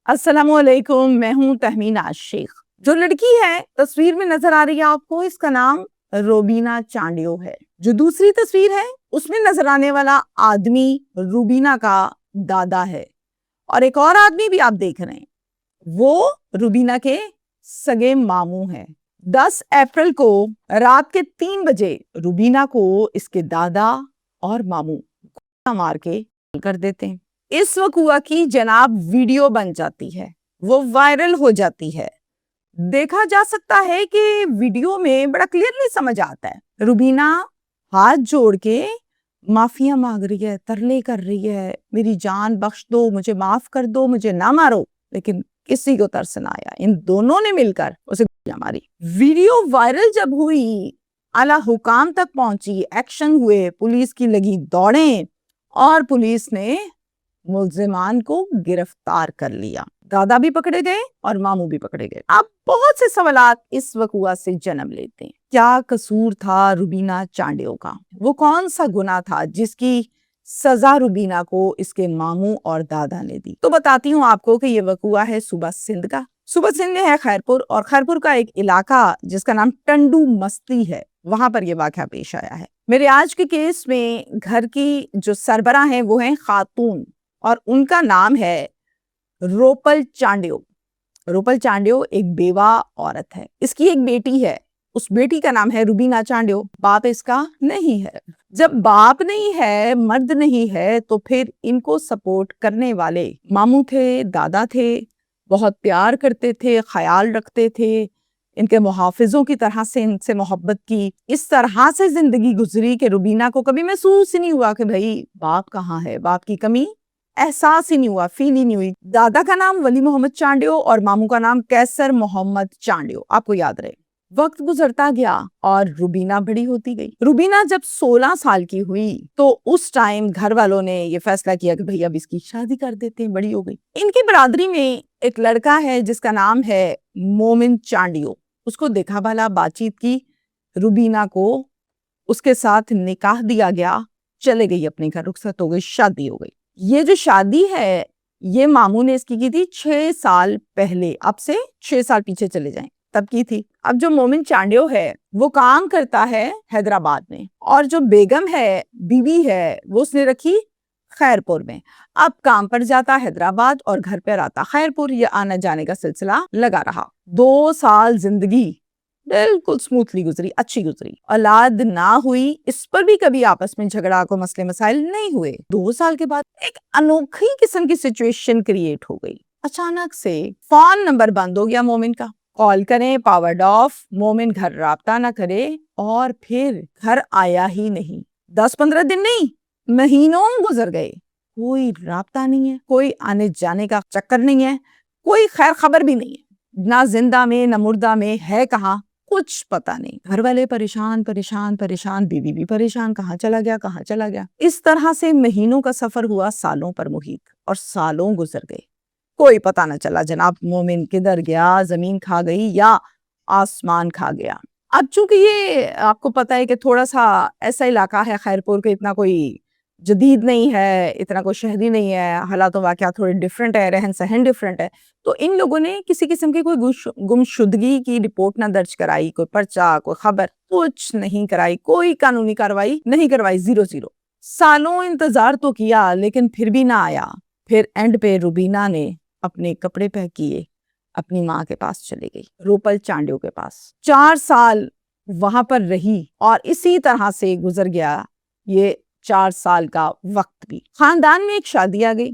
अस्सलाम वालेकुम, मैं हूँ तहमीन आशिक। जो लड़की है तस्वीर में नजर आ रही है आपको, इसका नाम रोबीना चांडियो है। जो दूसरी तस्वीर है उसमें नजर आने वाला आदमी रूबीना का दादा है, और एक और आदमी भी आप देख रहे हैं, वो रूबीना के सगे मामू हैं। 10 अप्रैल को रात के 3 बजे रूबीना को इसके दादा और मामू गोली मार के कर देते हैं। इस वक़्त की जनाब वीडियो बन जाती है, वो वायरल हो जाती है। देखा जा सकता है कि वीडियो में बड़ा क्लियरली समझ आता है, रूबीना हाथ जोड़ के माफिया मांग रही है, तरले कर रही है, मेरी जान बख्श दो, मुझे माफ कर दो, मुझे ना मारो। लेकिन किसी को तरस ना आया, इन दोनों ने मिलकर उसे गोलियां मारी। वीडियो वायरल जब हुई, आला हुकाम तक पहुंची, एक्शन हुए, पुलिस की लगी दौड़ें और पुलिस ने मुल्जिमान को गिरफ्तार कर लिया। दादा भी पकड़े गए और मामू भी पकड़े गए। अब बहुत से सवालात इस वक़्त से जन्म लेते हैं। क्या कसूर था रूबीना चांडियो का? वो कौन सा गुनाह था जिसकी सजा रूबीना को इसके मामू और दादा ने दी? तो बताती हूँ आपको कि ये वक़्त है सूबा सिंध का। सूबा सिंध में है खैरपुर, और खैरपुर का एक इलाका जिसका नाम टंडू मस्ती है, वहां पर यह वाक़या पेश आया है। मेरे आज के केस में घर की जो सरबराह हैं वो हैं खातून, और उनका नाम है रोपल चांडियो। रोपल चांडियो एक बेवा औरत है, इसकी एक बेटी है, उस बेटी का नाम है रूबीना चांडियो। बाप इसका नहीं है। जब बाप नहीं है, मर्द नहीं है, तो फिर इनको सपोर्ट करने वाले मामू थे, दादा थे, बहुत प्यार करते थे, ख्याल रखते थे, इनके मुहाफिजों की तरह से इनसे मोहब्बत की। इस तरह से जिंदगी गुजरी कि रूबीना को कभी महसूस ही नहीं हुआ कि भाई बाप कहाँ है, बाप की कमी एहसास ही नहीं हुआ, फील ही नहीं हुई। दादा का नाम वली मोहम्मद चांडियो और मामू का नाम कैसर मोहम्मद चांडियो, आपको याद रहे। वक्त गुजरता गया और रूबीना बड़ी होती गई। रूबीना जब 16 साल की हुई तो उस टाइम घर वालों ने ये फैसला किया कि भैया अब इसकी शादी कर देते हैं, बड़ी हो गई। इनकी बरादरी में एक लड़का है जिसका नाम है मोमिन चांडियो। उसको देखा भला, बातचीत की, रूबीना को उसके साथ निकाह दिया गया, चले गई अपने घर, रुखसत हो गई, शादी हो गई। ये जो शादी है ये मामू ने इसकी की थी 6 साल पहले। अब से 6 साल पीछे चले जाएं, तब की थी। अब जो मोमिन चांडियो है वो काम करता है हैदराबाद में, और जो बेगम है, बीवी है, वो उसने रखी खैरपुर में। अब काम पर जाता हैदराबाद और घर पर आता खैरपुर। ये आना जाने का सिलसिला लगा रहा। 2 साल जिंदगी बिल्कुल स्मूथली गुजरी, अच्छी गुजरी। औलाद ना हुई, इस पर भी कभी आपस में झगड़ा को मसले मसाइल नहीं हुए। 2 साल के बाद एक अनोखी किस्म की सिचुएशन क्रिएट हो गई। अचानक से फोन नंबर बंद हो गया मोमिन का। कॉल करें पावर्ड ऑफ, मोमिन घर राब्ता ना करे, और फिर घर आया ही नहीं। 10-15 दिन नहीं, महीनों गुजर गए, कोई राब्ता नहीं है, कोई आने जाने का चक्कर नहीं है, कोई खैर खबर भी नहीं है। ना जिंदा में ना मुर्दा में है, कहाँ कुछ पता नहीं। घर वाले परेशान परेशान परेशान, बीवी भी परेशान, कहाँ चला गया, कहाँ चला गया। इस तरह से महीनों का सफर हुआ सालों पर मुहित, और सालों गुजर गए, कोई पता न चला जनाब मोमिन किधर गया, जमीन खा गई या आसमान खा गया। अब चूंकि ये आपको पता है कि थोड़ा सा ऐसा इलाका है खैरपुर के, इतना कोई जदीद नहीं है, इतना कोई शहरी नहीं है, हालात वाक़यात थोड़े डिफरेंट है, रहन सहन डिफरेंट है, तो इन लोगों ने किसी किस्म की कोई गुमशुदगी की रिपोर्ट ना दर्ज कराई, कोई पर्चा, कोई खबर कुछ नहीं कराई, कोई कानूनी कार्रवाई नहीं करवाई, 0-0। सालों इंतजार तो किया लेकिन फिर भी ना आया। फिर एंड पे रूबीना ने अपने कपड़े पैक किए, अपनी माँ के पास चली गई, रोपल चांडियो के पास। 4 साल वहां पर रही, और इसी तरह से गुजर गया ये 4 साल का वक्त भी। खानदान में एक शादी आ गई,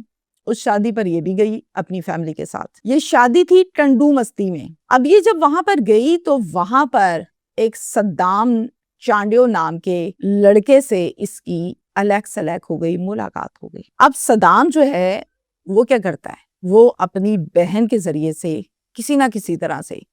उस शादी पर ये भी गई अपनी फैमिली के साथ। ये शादी थी टंडू मस्ती में। अब ये जब वहां पर गई तो वहां पर एक सद्दाम चांडियो नाम के लड़के से इसकी अलग सलग हो गई, मुलाकात हो गई। अब सद्दाम जो है वो क्या करता है, वो अपनी बहन के जरिए से किसी ना किसी तरह से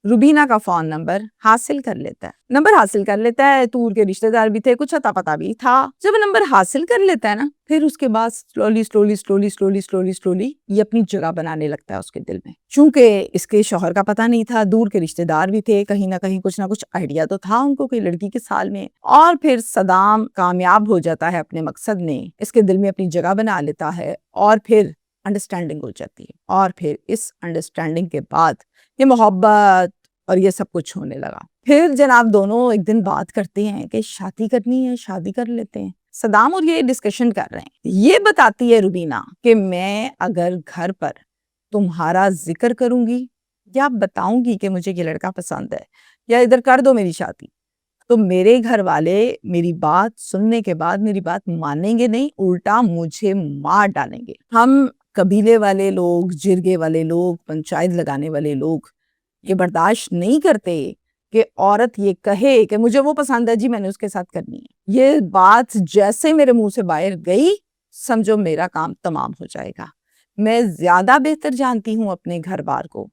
रूबीना का फोन नंबर हासिल कर लेता है। नंबर हासिल कर लेता है, दूर के रिश्तेदार भी थे, कुछ अता पता भी था। जब नंबर हासिल कर लेता है ना, फिर उसके बाद slowly slowly slowly slowly slowly slowly ये अपनी जगह बनाने लगता है उसके दिल में। चूंकि इसके शौहर का पता नहीं था, दूर के रिश्तेदार भी थे, कहीं ना कहीं कुछ ना कुछ आइडिया तो था उनको कि लड़की के साल में। और फिर सदाम कामयाब हो जाता है अपने मकसद में, इसके दिल में अपनी जगह बना लेता है, और फिर अंडरस्टैंडिंग हो जाती है और फिर इस अंडरस्टैंडिंग के बाद ये मोहब्बत और ये सब कुछ होने लगा। फिर जनाब दोनों एक दिन बात करते हैं कि शादी करनी है, शादी कर लेते हैं। सदाम और ये डिस्कशन कर रहे हैं। ये बताती है रुबीना कि मैं अगर घर पर तुम्हारा जिक्र करूंगी या बताऊंगी कि मुझे ये लड़का पसंद है या इधर कर दो मेरी शादी, तो मेरे घर वाले मेरी बात सुनने के बाद मेरी बात मानेंगे नहीं, उल्टा मुझे मार डालेंगे। हम कबीले वाले लोग, जिरगे वाले लोग, पंचायत लगाने वाले लोग ये बर्दाश्त नहीं करते कि औरत ये कहे कि मुझे वो पसंद है जी, मैंने उसके साथ करनी है। ये बात जैसे मेरे मुंह से बाहर गई, समझो मेरा काम तमाम हो जाएगा। मैं ज्यादा बेहतर जानती हूँ अपने घर बार को।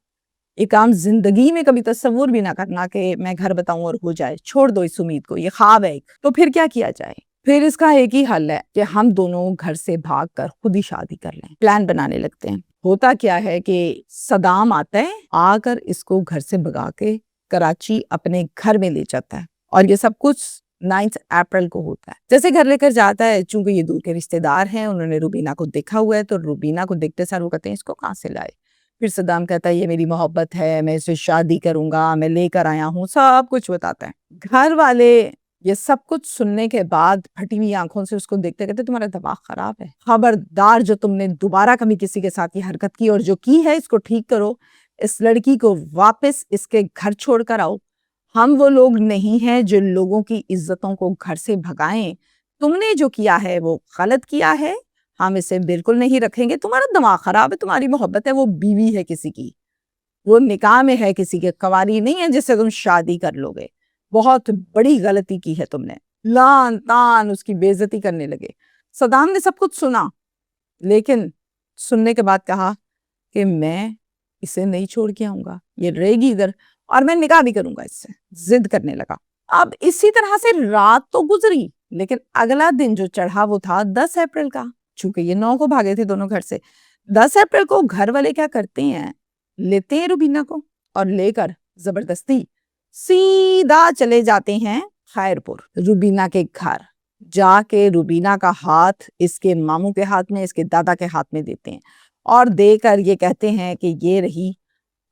ये काम जिंदगी में कभी तस्वुर भी ना करना कि मैं घर बताऊं और हो जाए। छोड़ दो इस उम्मीद को, ये ख्वाब है। तो फिर क्या किया जाए? फिर इसका एक ही हल है कि हम दोनों घर से भाग कर खुद ही शादी कर लें। प्लान बनाने लगते हैं। होता क्या है कि सदाम आता है, आकर इसको घर से भगा के कराची अपने घर में ले जाता है और ये सब कुछ 9 अप्रैल को होता है। जैसे घर लेकर जाता है, चूंकि ये दूर के रिश्तेदार हैं, उन्होंने रुबीना को देखा हुआ है, तो रुबीना को देखते सार वो कहते हैं इसको कहाँ से लाए। फिर सदाम कहता है ये मेरी मोहब्बत है, मैं इससे शादी करूंगा, मैं लेकर आया हूँ, सब कुछ बताता है। घर वाले ये सब कुछ सुनने के बाद फटी हुई आंखों से उसको देखते कहते तुम्हारा दिमाग खराब है, खबरदार जो तुमने दोबारा कभी किसी के साथ ये हरकत की और जो की है इसको ठीक करो, इस लड़की को वापस इसके घर छोड़ कर आओ। हम वो लोग नहीं हैं जो लोगों की इज्जतों को घर से भगाएं। तुमने जो किया है वो गलत किया है, हम इसे बिल्कुल नहीं रखेंगे। तुम्हारा दिमाग खराब है, तुम्हारी मोहब्बत है, वो बीवी है किसी की, वो निकाह में है किसी के, कवारी नहीं है जिससे तुम शादी कर लोगे। बहुत बड़ी गलती की है तुमने। लान तान उसकी बेइज्जती करने लगे। सदाम ने सब कुछ सुना, लेकिन सुनने के बाद कहा कि मैं इसे नहीं छोड़ के आऊंगा, ये रहेगी इधर और मैं निकाह भी करूंगा इससे। जिद करने लगा। अब इसी तरह से रात तो गुजरी, लेकिन अगला दिन जो चढ़ा वो था 10 अप्रैल का। चूंकि ये 9 को भागे थे दोनों घर से, 10 अप्रैल को घर वाले क्या करते हैं, लेते हैं रुबीना को और लेकर जबरदस्ती सीधा चले जाते हैं खैरपुर रुबीना के घर। जाके रुबीना का हाथ इसके मामू के हाथ में, इसके दादा के हाथ में देते हैं और देकर ये कहते हैं कि ये रही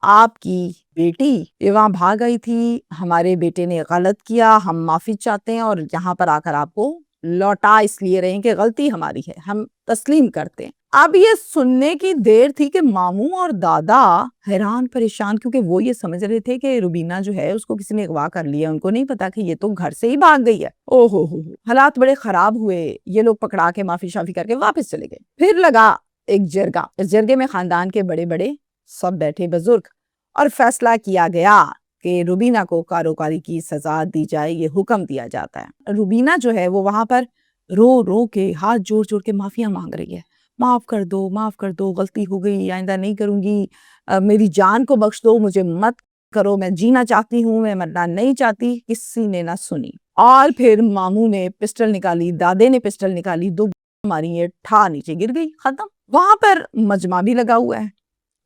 आपकी बेटी, ये वहां भाग गई थी, हमारे बेटे ने गलत किया, हम माफी चाहते हैं और यहाँ पर आकर आपको लौटा इसलिए रहे कि गलती हमारी है, हम तस्लीम करते हैं। अब ये सुनने की देर थी कि मामू और दादा हैरान परेशान, क्योंकि वो ये समझ रहे थे कि रुबीना जो है उसको किसी ने अगवा कर लिया। उनको नहीं पता कि ये तो घर से ही भाग गई है। ओहो हो, हालात बड़े खराब हुए। ये लोग पकड़ा के माफी शाफी करके वापस चले गए। फिर लगा एक जरगा। इस जरगे में खानदान के बड़े बड़े सब बैठे बुजुर्ग और फैसला किया गया कि रुबीना को कारोबारी की सजा दी जाए। ये हुक्म दिया जाता है। रुबीना जो है वो वहां पर रो रो के हाथ जोड़ जोड़ के माफिया मांग रही है, माफ कर दो, गलती हो गई, आइंदा नहीं करूंगी, मेरी जान को बख्श दो, मुझे मत करो, मैं जीना चाहती हूँ, मैं मरना नहीं चाहती। किसी ने ना सुनी और फिर मामू ने पिस्टल निकाली, दादे ने पिस्टल निकाली, 2 मारी, ये ठा नीचे गिर गई, खत्म। वहां पर मजमा भी लगा हुआ है।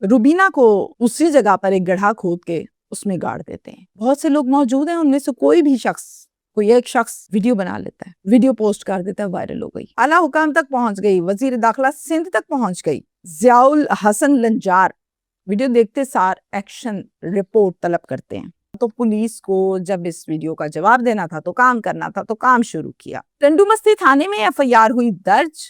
रुबीना को उसी जगह पर एक गड्ढा खोद के उसमें गाड़ देते हैं। बहुत से लोग मौजूद हैं, उनमें से कोई एक शख्स वीडियो बना लेता है, वीडियो पोस्ट कर देता है, वायरल हो गई, आला हुकाम तक पहुंच गई, वजीर दाखिला सिंध तक पहुंच गई। जियाउल हसन लंजार वीडियो देखते सार एक्शन रिपोर्ट तलब करते हैं। तो पुलिस को जब इस वीडियो का जवाब देना था तो काम करना था, तो काम शुरू किया। टंडूमस्ती थाने में एफआईआर हुई दर्ज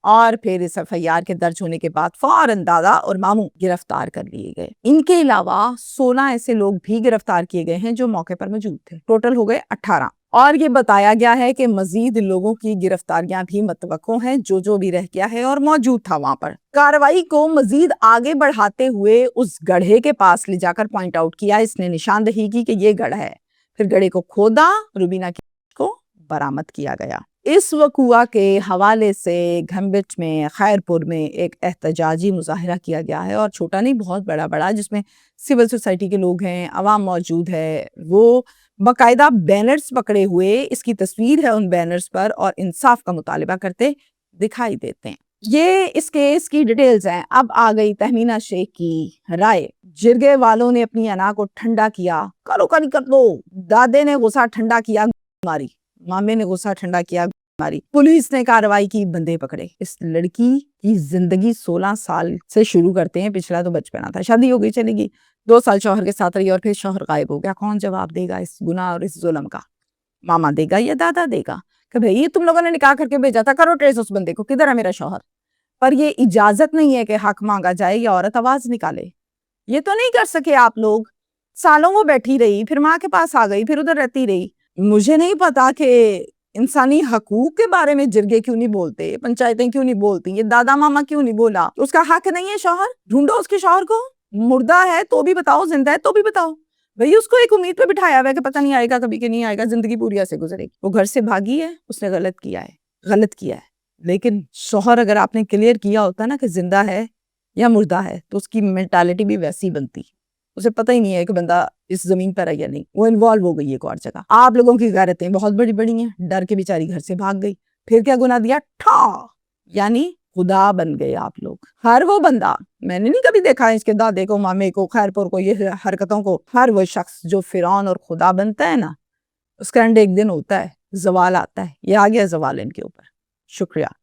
और फिर इस एफआईआर के दर्ज होने के बाद फौरन दादा और मामू गिरफ्तार कर लिए गए। इनके अलावा 16 ऐसे लोग भी गिरफ्तार किए गए हैं जो मौके पर मौजूद थे। टोटल हो गए 18 और ये बताया गया है कि मजीद लोगों की गिरफ्तारियां भी मतवक्को हैं, जो भी रह गया है और मौजूद था वहां पर। कार्रवाई को मजीद आगे बढ़ाते हुए उस गड्ढे के पास ले जाकर पॉइंट आउट किया, इसने निशानदही की कि ये गड्ढा है। फिर गड्ढे को खोदा, रुबीना को बरामद किया गया। इस वकुआ के हवाले से घम्बिच में, खैरपुर में एक एहतजाजी मुजाहिरा किया गया है और छोटा नहीं बहुत बड़ा, जिसमें सिविल सोसाइटी के लोग हैं, अवाम मौजूद है। वो बाकायदा बैनर्स पकड़े हुए, इसकी तस्वीर है उन बैनर्स पर, और इंसाफ का मुतालिबा करते दिखाई देते हैं। ये इस केस की डिटेल्स हैं। अब आ गई तहमीना शेख की राय। जिरगे वालों ने अपनी अना को ठंडा किया, करो कर दो। दादे ने गुस्सा ठंडा किया, मारी। मामे ने गुस्सा ठंडा किया, ہماری پولیس نے کارروائی کی، بندے پکڑے. اس لڑکی کی زندگی 16 سال سے شروع کرتے ہیں. پچھلا تو بچپنا تھا، شادی ہو گئی چلے گی، 2 سال شوہر کے ساتھ رہی اور پھر شوہر غائب ہو گیا. کون جواب دے گا اس گناہ اور اس ظلم کا؟ ماما دے گا یا دادا دے گا کہ بھئی یہ تم لوگوں نے نکاح کر کے بھیجا تھا، کرو ٹریس اس بندے کو، کدھر ہے میرا شوہر؟ پر یہ اجازت نہیں ہے کہ حق مانگا جائے یا عورت آواز نکالے. یہ تو نہیں کر سکے آپ لوگ. سالوں وہ بیٹھی رہی، پھر ماں کے پاس آ گئی، پھر ادھر رہتی رہی. مجھے نہیں پتا کہ انسانی حقوق کے بارے میں جرگے کیوں نہیں بولتے، پنچایتیں کیوں نہیں بولتی، یہ دادا ماما کیوں نہیں بولا. اس کا حق نہیں ہے شوہر؟ ڈھونڈو اس کے شوہر کو. مردہ ہے تو بھی بتاؤ، زندہ ہے تو بھی بتاؤ. بھئی اس کو ایک امید پہ بٹھایا ہوا ہے کہ پتہ نہیں آئے گا کبھی کہ نہیں آئے گا، زندگی پوری ایسے گزرے گی. وہ گھر سے بھاگی ہے، اس نے غلط کیا ہے. لیکن شوہر اگر آپ نے کلیئر کیا ہوتا نا کہ زندہ ہے یا مردہ ہے تو اس کی مینٹالٹی بھی ویسی بنتی. اسے پتہ ہی نہیں ہے کہ بندہ اس زمین پر ہے یا نہیں، وہ انوالو ہو گئی ایک اور جگہ. آپ لوگوں کی غیرتیں بہت بڑی بڑی ہیں، ڈر کے بیچاری گھر سے بھاگ گئی. پھر کیا گناہ دیا؟ یعنی خدا بن گئے آپ لوگ. ہر وہ بندہ، میں نے نہیں کبھی دیکھا ہے اس کے دادے کو، مامے کو، خیر پور کو، یہ حرکتوں کو. ہر وہ شخص جو فرعون اور خدا بنتا ہے نا، اس کا اینڈ ایک دن ہوتا ہے، زوال آتا ہے. یہ آ گیا زوال ان کے اوپر. شکریہ.